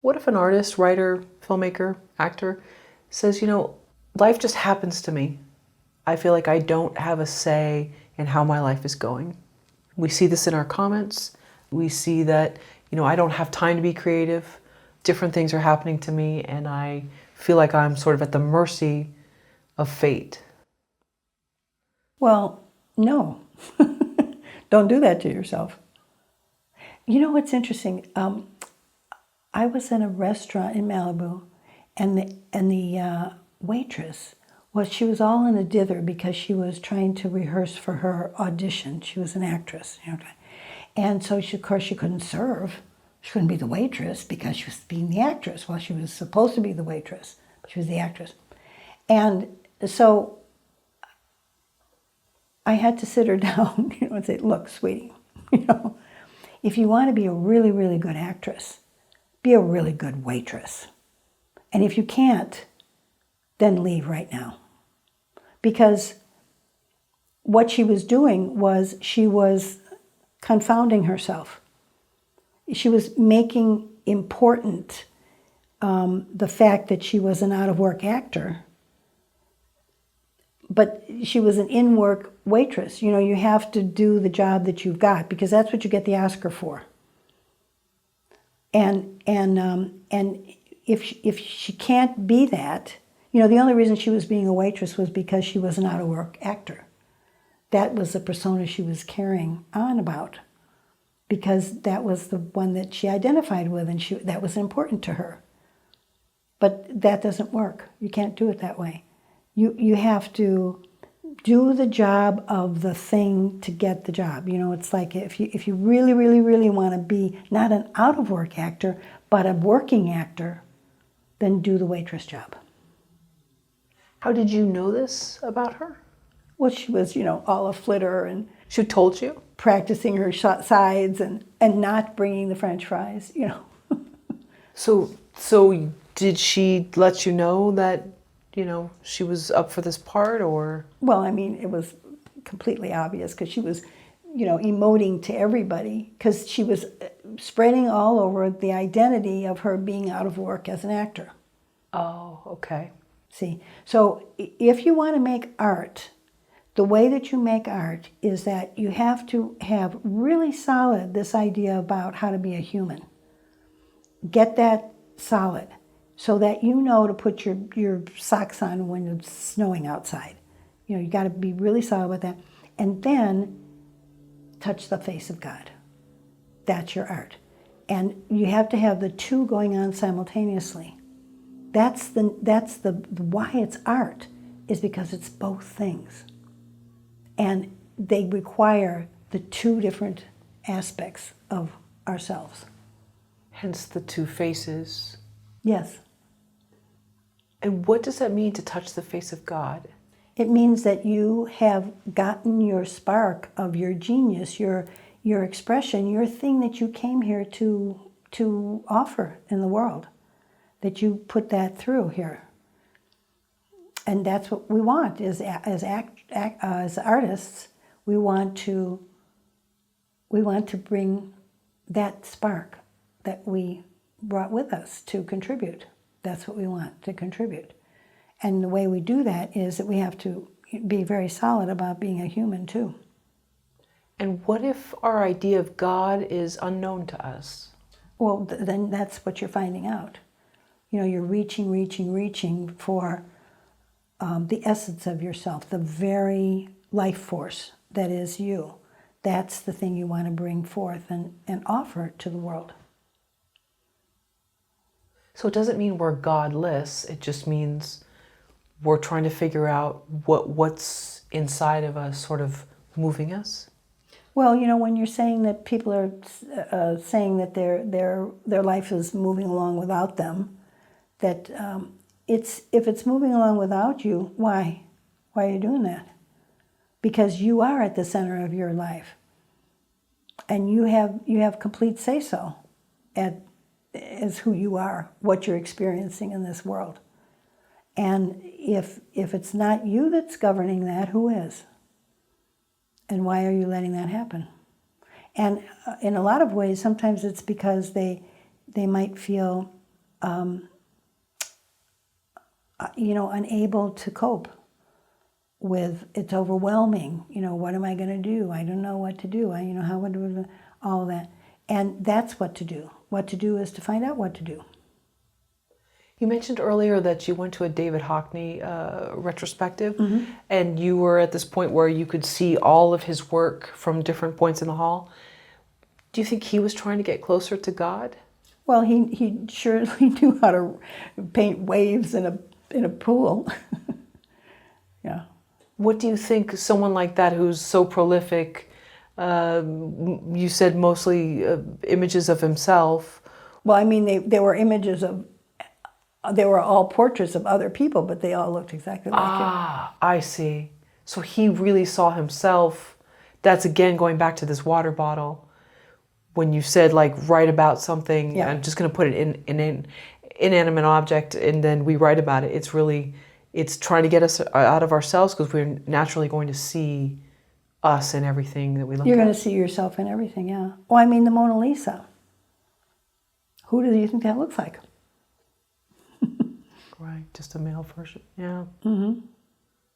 What if an artist, writer, filmmaker, actor says, life just happens to me. I feel like I don't have a say in how my life is going. We see this in our comments. We see that, I don't have time to be creative. Different things are happening to me, and I feel like I'm sort of at the mercy of fate. Well, no. Don't do that to yourself. You know what's interesting? I was in a restaurant in Malibu, and the waitress she was all in a dither because she was trying to rehearse for her audition. She was an actress, and so of course she couldn't serve. She couldn't be the waitress because she was being the actress. Well, she was supposed to be the waitress, but she was the actress, and so I had to sit her down, and say, "Look, sweetie, if you want to be a really, really good actress, be a really good waitress. And if you can't, then leave right now." Because what she was doing was she was confounding herself. She was making important the fact that she was an out-of-work actor, but she was an in-work waitress. You have to do the job that you've got because that's what you get the Oscar for. And if she can't be that, the only reason she was being a waitress was because she was an out-of-work actor. That was the persona she was carrying on about, because that was the one that she identified with, and that was important to her. But that doesn't work. You can't do it that way. You have to do the job of the thing to get the job. It's like if you really, really, really want to be not an out-of-work actor, but a working actor, then do the waitress job. How did you know this about her? Well, she was, all a flitter and She told you? practicing her sides and not bringing the French fries, So did she let you know that, she was up for this part, or? Well, it was completely obvious because she was, emoting to everybody because she was spreading all over the identity of her being out of work as an actor. Oh, okay. See, so if you want to make art, the way that you make art is that you have to have really solid this idea about how to be a human. Get that solid so that you know to put your socks on when it's snowing outside. You got to be really solid with that. And then touch the face of God. That's your art. And you have to have the two going on simultaneously. That's the why it's art, is because it's both things. And they require the two different aspects of ourselves. Hence the two faces. Yes. And what does that mean, to touch the face of God? It means that you have gotten your spark of your genius, your expression, your thing that you came here to offer in the world, that you put that through here. And that's what we want as artists. We want to bring that spark that we brought with us to contribute. That's what we want to contribute. And the way we do that is that we have to be very solid about being a human too. And what if our idea of God is unknown to us? Well, then that's what you're finding out. You're reaching for the essence of yourself, the very life force that is you. That's the thing you want to bring forth and offer to the world. So it doesn't mean we're godless. It just means we're trying to figure out what's inside of us sort of moving us. Well, when you're saying that people are saying that their life is moving along without them, that if it's moving along without you, why? Why are you doing that? Because you are at the center of your life, and you have complete say-so as who you are, what you're experiencing in this world. And if it's not you that's governing that, who is? And why are you letting that happen? And in a lot of ways, sometimes it's because they might feel unable to cope with, it's overwhelming. What am I going to do? I don't know what to do. How would do all that? And that's what to do. What to do is to find out what to do. You mentioned earlier that you went to a David Hockney retrospective, and you were at this point where you could see all of his work from different points in the hall. Do you think he was trying to get closer to God? Well, he surely knew how to paint waves in a pool. Yeah. What do you think someone like that who's so prolific, you said mostly images of himself? Well, I mean, they were images of, they were all portraits of other people, but they all looked exactly like him. Ah, I see. So he really saw himself. That's again going back to this water bottle. When you said like write about something, Yeah. I'm just going to put it in an inanimate object and then we write about it. It's trying to get us out of ourselves because we're naturally going to see us in everything that we look at. You're going to see yourself in everything, yeah. Well, I mean, the Mona Lisa. Who do you think that looks like? Right, just a male version, yeah.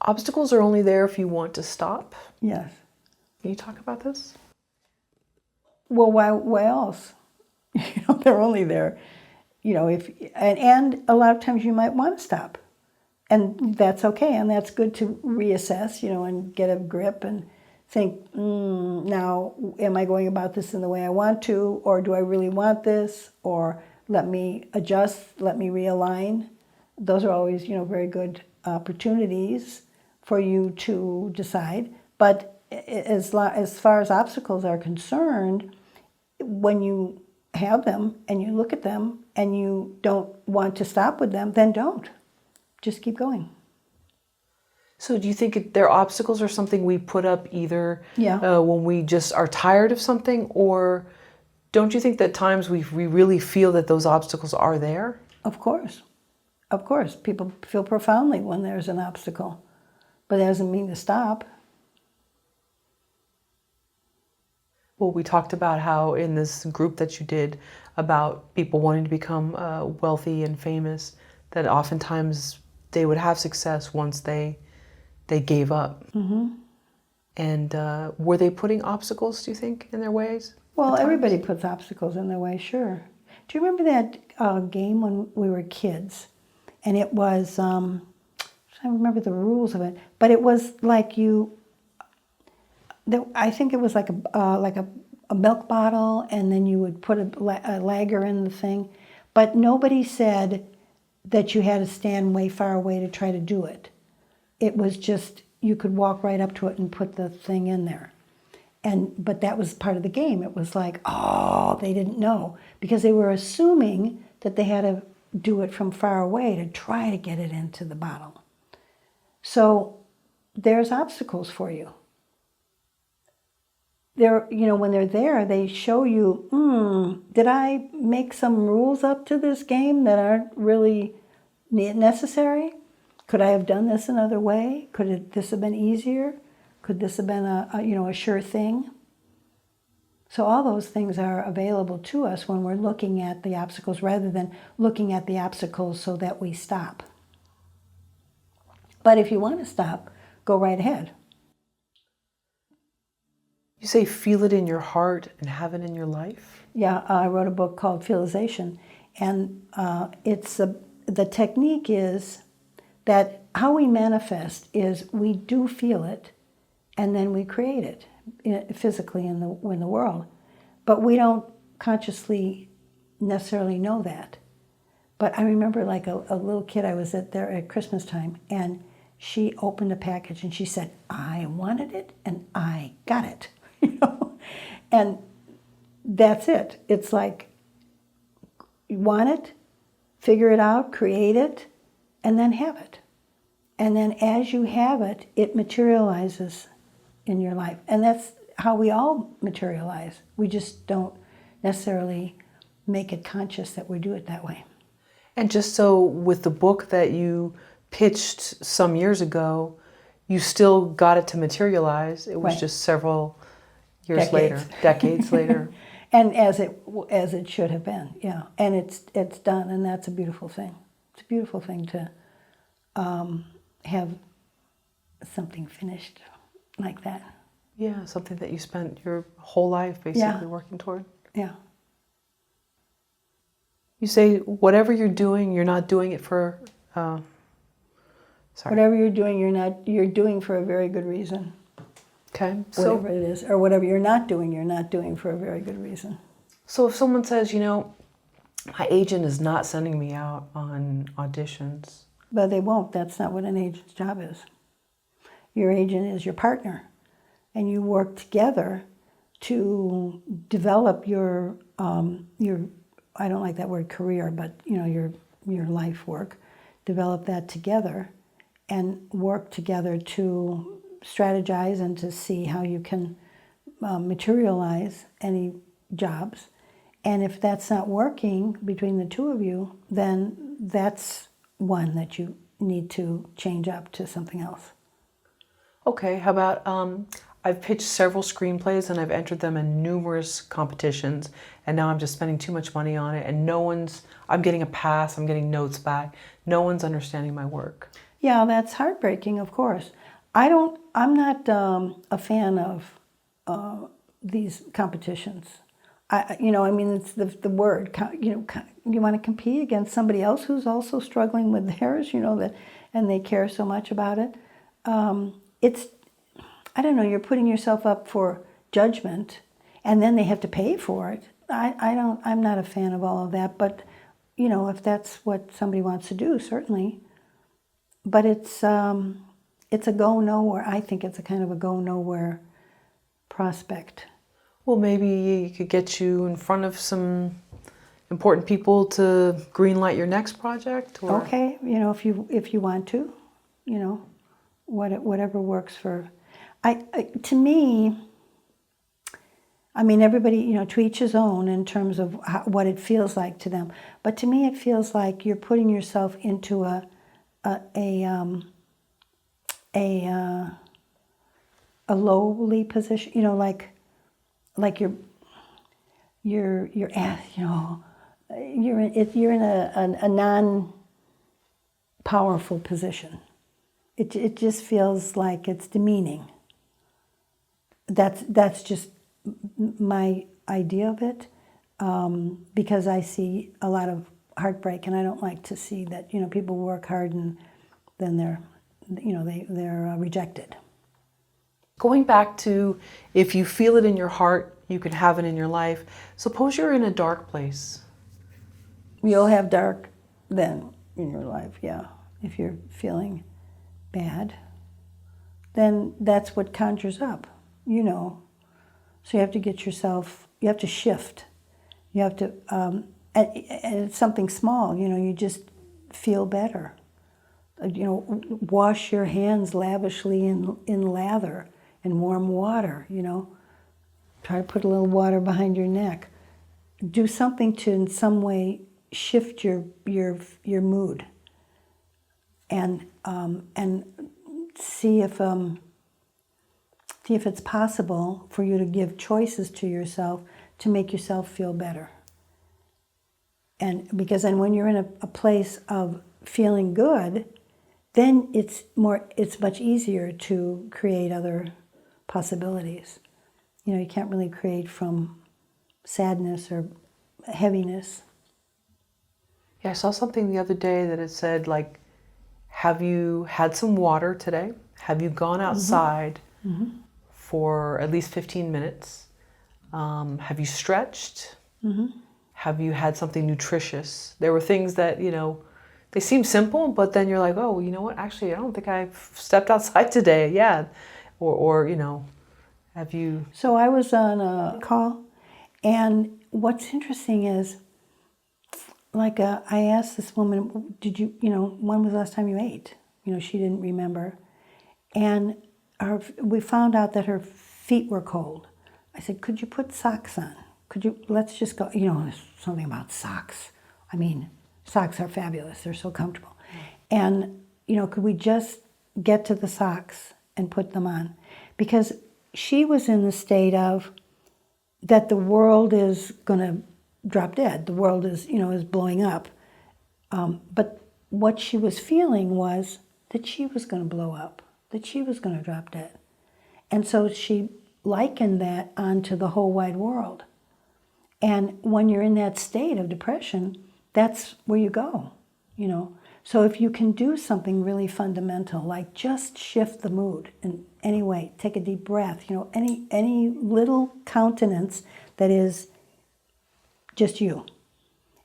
Obstacles are only there if you want to stop. Yes. Can you talk about this? Well, why else? They're only there, if and a lot of times you might want to stop, and that's okay, and that's good to reassess, and get a grip and think, now, am I going about this in the way I want to, or do I really want this, or let me adjust, let me realign. Those are always, very good opportunities for you to decide. But as far as obstacles are concerned, when you have them and you look at them and you don't want to stop with them, then don't. Just keep going. So do you think they're obstacles or something we put up either Yeah. when we just are tired of something, or don't you think that times we really feel that those obstacles are there? Of course. Of course. People feel profoundly when there's an obstacle, but that doesn't mean to stop. Well, we talked about how in this group that you did about people wanting to become wealthy and famous, that oftentimes they would have success once they gave up. And were they putting obstacles, do you think, in their ways? Well, everybody puts obstacles in their way, sure. Do you remember that game when we were kids? And it was, I remember the rules of it, but it was like I think it was like a milk bottle, and then you would put a lager in the thing. But nobody said that you had to stand way far away to try to do it. It was just, you could walk right up to it and put the thing in there. But that was part of the game. It was like, oh, they didn't know, because they were assuming that they had to do it from far away to try to get it into the bottle. So there's obstacles for you. When they're there, they show you, did I make some rules up to this game that aren't really necessary? Could I have done this another way? Could this have been easier? Could this have been a sure thing? So all those things are available to us when we're looking at the obstacles, rather than looking at the obstacles so that we stop. But if you want to stop, go right ahead. You say feel it in your heart and have it in your life? Yeah, I wrote a book called Feelization, and the technique is that how we manifest is we do feel it, and then we create it physically in the world. But we don't consciously necessarily know that. But I remember like a little kid, I was there at Christmas time, and she opened a package and she said, I wanted it and I got it. And that's it. It's like, you want it, figure it out, create it, and then have it. And then as you have it, it materializes in your life. And that's how we all materialize. We just don't necessarily make it conscious that we do it that way. And just so with the book that you pitched some years ago, you still got it to materialize. It was Right. just several years later, decades later. And as it should have been, yeah. And it's done, and that's a beautiful thing. It's a beautiful thing to have something finished like that. Yeah, something that you spent your whole life basically working toward. Yeah. You say whatever you're doing, you're not doing it for. Sorry. Whatever you're doing, you're doing for a very good reason. Okay. Whatever it is, or whatever you're not doing for a very good reason. So if someone says, my agent is not sending me out on auditions. But they won't. That's not what an agent's job is. Your agent is your partner, and you work together to develop your I don't like that word career, but your life work. Develop that together, and work together to strategize and to see how you can materialize any jobs. And if that's not working between the two of you, then that's one that you need to change up to something else. Okay, how about I've pitched several screenplays and I've entered them in numerous competitions, and now I'm just spending too much money on it, and I'm getting a pass, I'm getting notes back. No one's understanding my work. Yeah, that's heartbreaking, of course. I'm not a fan of these competitions. It's the word. You want to compete against somebody else who's also struggling with theirs, and they care so much about it. I don't know. You're putting yourself up for judgment, and then they have to pay for it. I'm not a fan of all of that. But if that's what somebody wants to do, certainly. But it's a go nowhere. I think it's a kind of a go nowhere prospect. Well, maybe it could get you in front of some important people to greenlight your next project. Or... Okay, if you want to, whatever works for. To me, everybody, to each his own in terms of what it feels like to them. But to me, it feels like you're putting yourself into a lowly position. Like you're in a non-powerful position. It just feels like it's demeaning. That's just my idea of it, because I see a lot of heartbreak, and I don't like to see that people work hard and then they're rejected. Going back to, if you feel it in your heart, you can have it in your life. Suppose you're in a dark place. You'll have dark then in your life, yeah. If you're feeling bad, then that's what conjures up, So you have to you have to shift. You have to, and it's something small, you just feel better. Wash your hands lavishly in lather and warm water, Try to put a little water behind your neck. Do something to, in some way, shift your mood, and see if it's possible for you to give choices to yourself to make yourself feel better. And because then when you're in a place of feeling good, then it's much easier to create other possibilities. You can't really create from sadness or heaviness. Yeah, I saw something the other day that it said, have you had some water today? Have you gone outside for at least 15 minutes? Have you stretched? Have you had something nutritious? There were things that, they seem simple, but then you're like, oh, you know what? Actually, I don't think I've stepped outside today. Yeah. Or have you... So I was on a call, and what's interesting is, I asked this woman, did you, when was the last time you ate? She didn't remember. And we found out that her feet were cold. I said, could you put socks on? Let's just go, there's something about socks. Socks are fabulous. They're so comfortable. And, could we just get to the socks and put them on? Because she was in the state of that the world is going to drop dead. The world is, is blowing up. But what she was feeling was that she was going to blow up, that she was going to drop dead. And so she likened that onto the whole wide world. And when you're in that state of depression, that's where you go, So if you can do something really fundamental, like just shift the mood in any way, take a deep breath, any little countenance that is just you.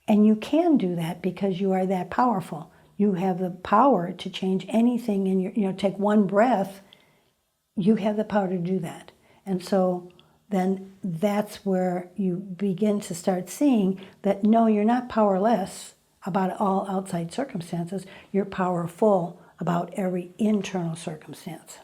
And you can do that because you are that powerful. You have the power to change anything in your, take one breath, you have the power to do that. And so then that's where you begin to start seeing that no, you're not powerless about all outside circumstances. You're powerful about every internal circumstance.